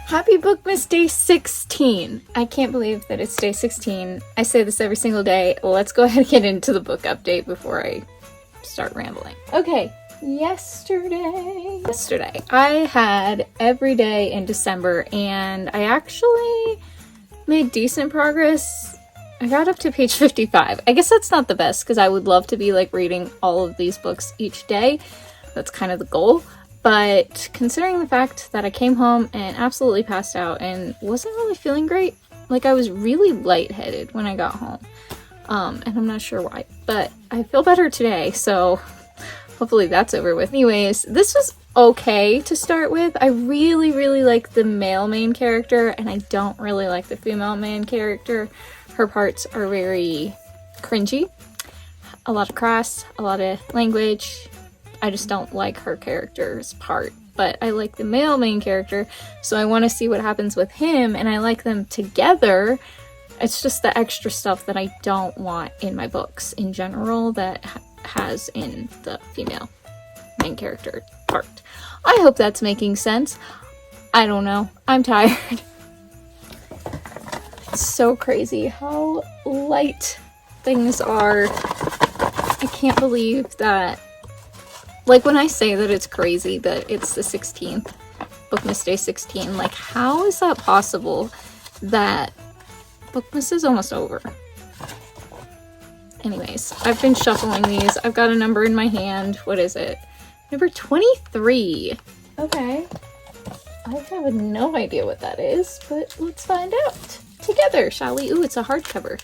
Happy Bookmas Day 16! I can't believe that it's day 16. I say this every single day. Let's go ahead and get into the book update before I start rambling. Okay, yesterday I had every day in December and I actually made decent progress. I got up to page 55. I guess that's not the best because I would love to be like reading all of these books each day. That's kind of the goal. But considering the fact that I came home and absolutely passed out and wasn't really feeling great, like I was really lightheaded when I got home. And I'm not sure why, but I feel better today, so hopefully that's over with. Anyways, this was okay to start with. I really like the male main character, and I don't really like the female main character. Her parts are very cringy. A lot of crass, a lot of language. I just don't like her character's part, but I like the male main character, so I want to see what happens with him, and I like them together. It's just the extra stuff that I don't want in my books in general that has in the female main character part. I hope that's making sense. I don't know. I'm tired. It's so crazy how light things are. I can't believe that. Like, when I say that it's crazy that it's the 16th, Bookmas Day 16, like, how is that possible that Bookmas is almost over? Anyways, I've been shuffling these. I've got a number in my hand. What is it? Number 23. Okay. I have no idea what that is, but let's find out together, shall we? Ooh, it's a hardcover.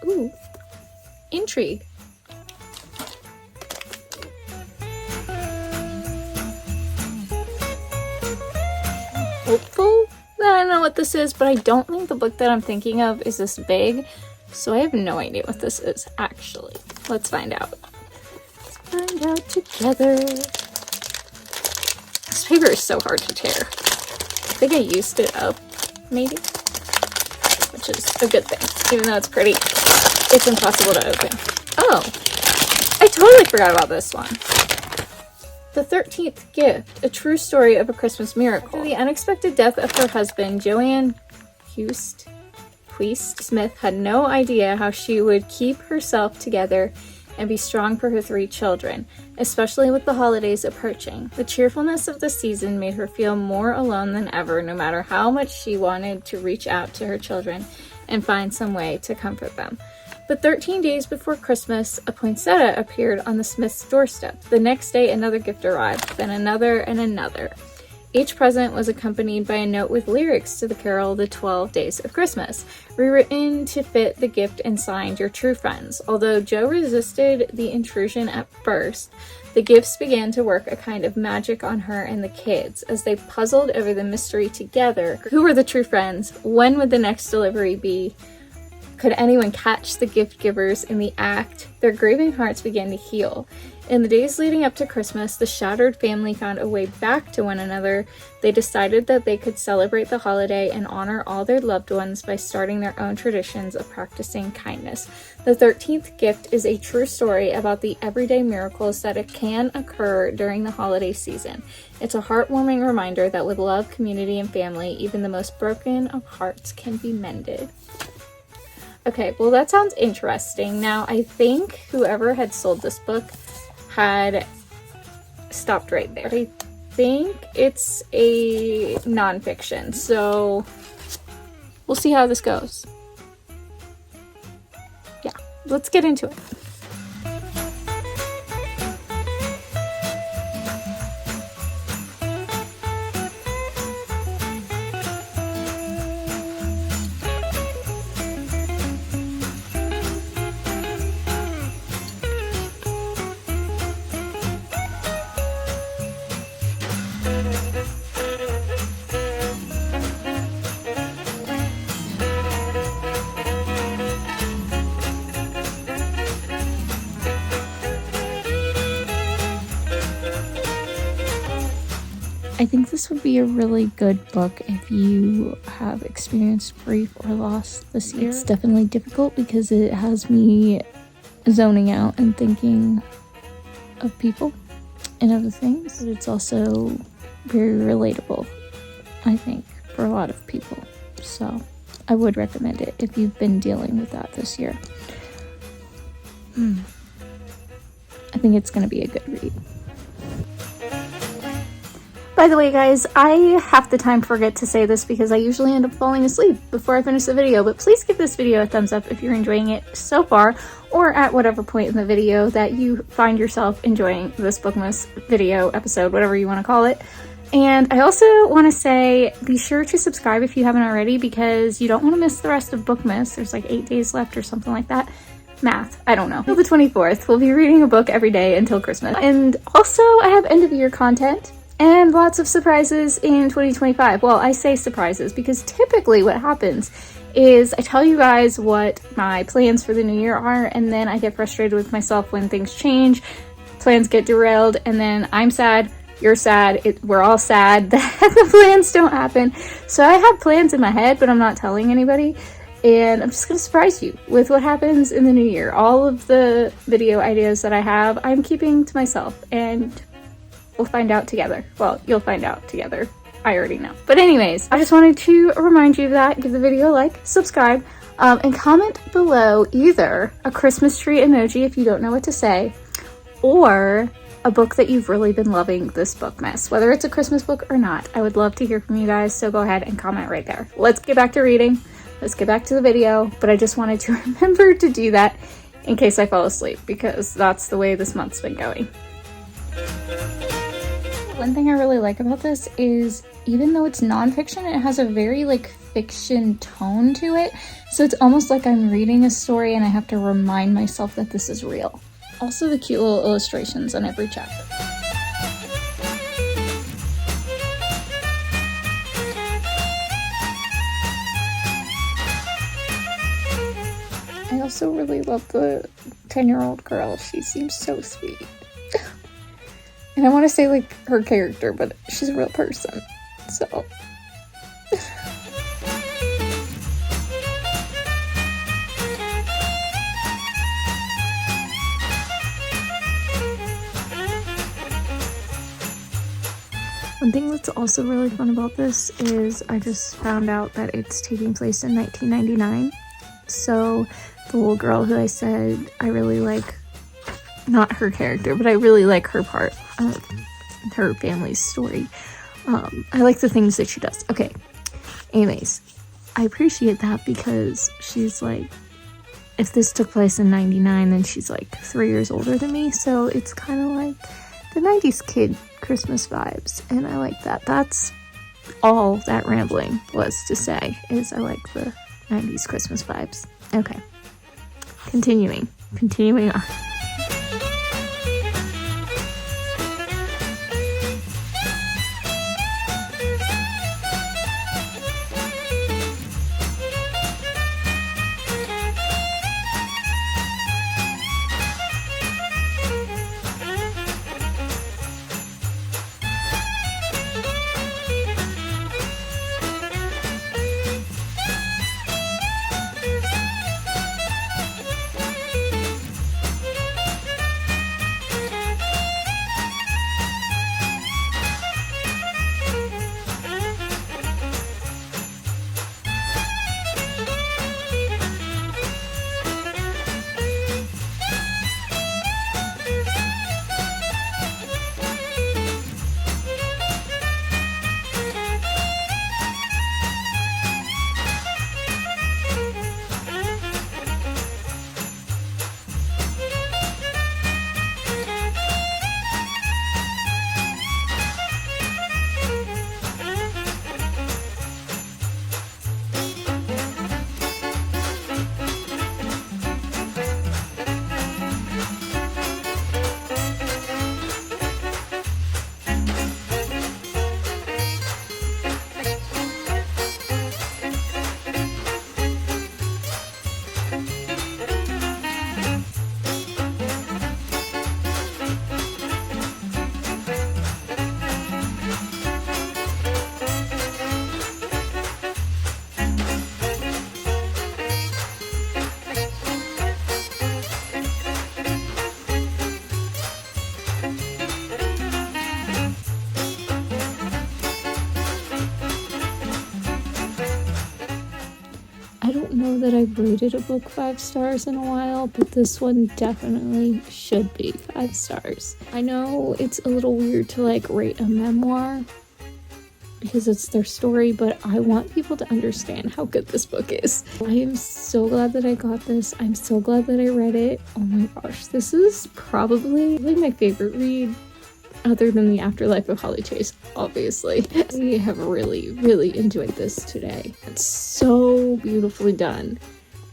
Ooh. Intrigue. Hopeful that I know what this is, but I don't think the book that I'm thinking of is this big, so I have no idea what this is, actually. Let's find out. Let's find out together. This paper is so hard to tear. I think I used it up, maybe? Which is a good thing. Even though it's pretty, it's impossible to open. Oh! I totally forgot about this one. The 13th Gift, a true story of a Christmas miracle. After the unexpected death of her husband, Joanne Huest Smith had no idea how she would keep herself together and be strong for her 3 children, especially with the holidays approaching. The cheerfulness of the season made her feel more alone than ever, no matter how much she wanted to reach out to her children and find some way to comfort them. But 13 days before Christmas, a poinsettia appeared on the Smith's doorstep. The next day, another gift arrived, then another and another. Each present was accompanied by a note with lyrics to the carol The 12 Days of Christmas, rewritten to fit the gift and signed Your True Friends. Although Joe resisted the intrusion at first, the gifts began to work a kind of magic on her and the kids as they puzzled over the mystery together. Who were the true friends? When would the next delivery be? Could anyone catch the gift givers in the act? Their grieving hearts began to heal. In the days leading up to Christmas, the shattered family found a way back to one another. They decided that they could celebrate the holiday and honor all their loved ones by starting their own traditions of practicing kindness. The 13th Gift is a true story about the everyday miracles that can occur during the holiday season. It's a heartwarming reminder that with love, community, and family, even the most broken of hearts can be mended. Okay, well that sounds interesting. Now, I think whoever had sold this book had stopped right there. I think it's a nonfiction, so we'll see how this goes. Yeah, let's get into it. I think this would be a really good book if you have experienced grief or loss this year. It's definitely difficult because it has me zoning out and thinking of people and other things. But it's also very relatable, I think. for a lot of people. So I would recommend it if you've been dealing with that this year. I think it's going to be a good read. By the way, guys, I half the time forget to say this because I usually end up falling asleep before I finish the video, but please give this video a thumbs up if you're enjoying it so far, or at whatever point in the video that you find yourself enjoying this Bookmas video episode, whatever you want to call it. And I also want to say, be sure to subscribe if you haven't already, because you don't want to miss the rest of Bookmas. There's like 8 days left or something like that. Math, I don't know. Till the 24th, we'll be reading a book every day until Christmas. And also, I have end of year content and lots of surprises in 2025. Well, I say surprises because typically what happens is I tell you guys what my plans for the new year are, and then I get frustrated with myself when things change, plans get derailed, and then I'm sad, you're sad, we're all sad that the plans don't happen. So I have plans in my head, but I'm not telling anybody, and I'm just going to surprise you with what happens in the new year. All of the video ideas that I have, I'm keeping to myself, and we'll find out together. Well, you'll find out together. I already know. But anyways, I just wanted to remind you of that. Give the video a like, subscribe, and comment below either a Christmas tree emoji if you don't know what to say, or a book that you've really been loving this Bookmas, whether it's a Christmas book or not. I would love to hear from you guys, so go ahead and comment right there. Let's get back to reading. Let's get back to the video, but I just wanted to remember to do that in case I fall asleep, because that's the way this month's been going. One thing I really like about this is, even though it's nonfiction, it has a very like fiction tone to it. So it's almost like I'm reading a story and I have to remind myself that this is real. Also the cute little illustrations on every chapter. I also really love the 10-year-old girl. She seems so sweet. And I want to say like her character, but she's a real person, so. One thing that's also really fun about this is I just found out that it's taking place in 1999. So the little girl who I said I really like, not her character, but I really like her part of her family's story. I like the things that she does. Okay, anyways, I appreciate that because she's like, if this took place in 99, then she's like 3 years older than me, so it's kind of like the 90s kid Christmas vibes, and I like that. That's all that rambling was to say, is I like the 90s Christmas vibes. Okay, continuing on. don't know that I've rated a book 5 stars in a while, but this one definitely should be 5 stars. I know it's a little weird to like rate a memoir because it's their story, but I want people to understand how good this book is. I am so glad that I got this. I'm so glad that I read it. Oh my gosh, this is probably my favorite read, other than The Afterlife of Holly Chase, obviously. We have really, really enjoyed this today. It's so beautifully done.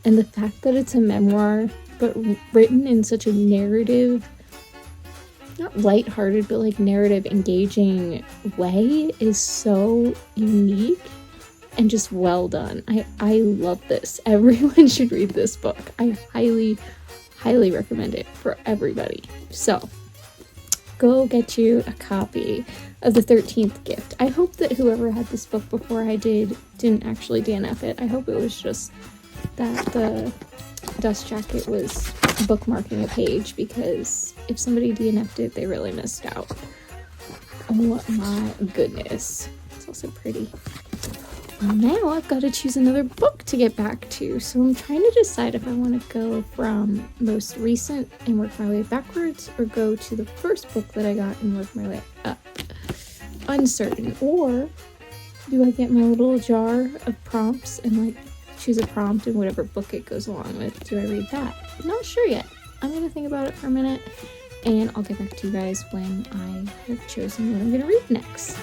And the fact that it's a memoir, but written in such a narrative, not lighthearted, but like narrative engaging way is so unique and just well done. I love this. Everyone should read this book. I highly, highly recommend it for everybody. So go get you a copy of The 13th Gift. I hope that whoever had this book before I didn't actually DNF it. I hope it was just that the dust jacket was bookmarking a page, because if somebody DNF'd it, they really missed out. Oh my goodness. It's also pretty. Well, now I've got to choose another book to get back to, so I'm trying to decide if I want to go from most recent and work my way backwards, or go to the first book that I got and work my way up. Uncertain. Or do I get my little jar of prompts and like choose a prompt and whatever book it goes along with? Do I read that? I'm not sure yet. I'm going to think about it for a minute, and I'll get back to you guys when I have chosen what I'm going to read next.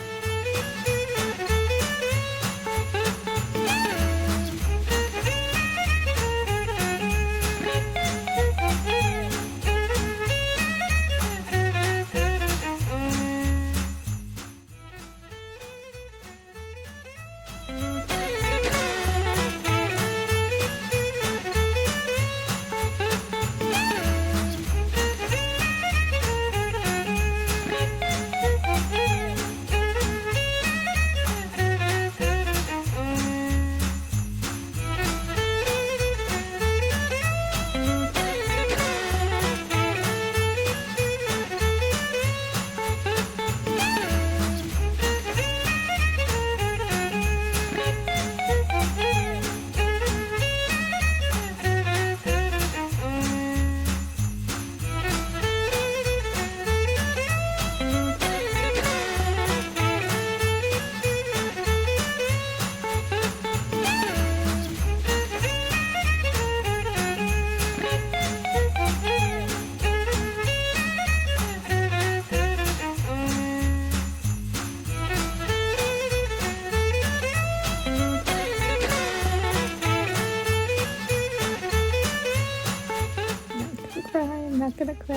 I'm not gonna cry.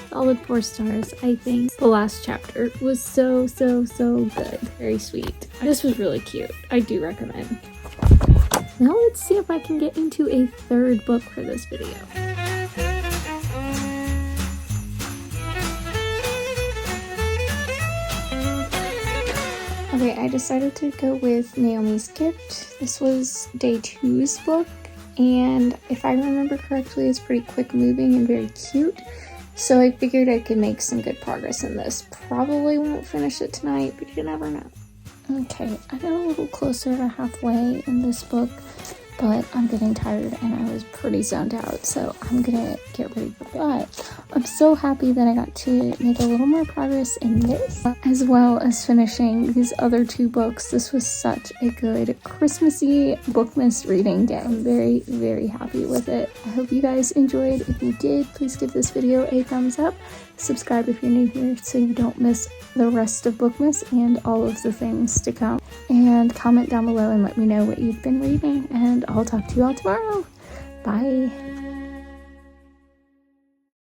Solid 4 stars, I think. The last chapter was so good. Very sweet. This was really cute. I do recommend. Now let's see if I can get into a third book for this video. Okay, I decided to go with Naomi's Gift. This was day 2's book, and if I remember correctly, it's pretty quick moving and very cute. So I figured I could make some good progress in this. Probably won't finish it tonight, but you never know. Okay, I got a little closer to halfway in this book, but I'm getting tired and I was pretty zoned out, so I'm gonna get ready for bed. I'm so happy that I got to make a little more progress in this, as well as finishing these other 2 books. This was such a good Christmassy Bookmas reading day. I'm very happy with it. I hope you guys enjoyed. If you did, please give this video a thumbs up. Subscribe if you're new here so you don't miss the rest of Bookmas and all of the things to come. And comment down below and let me know what you've been reading, and I'll talk to you all tomorrow. Bye!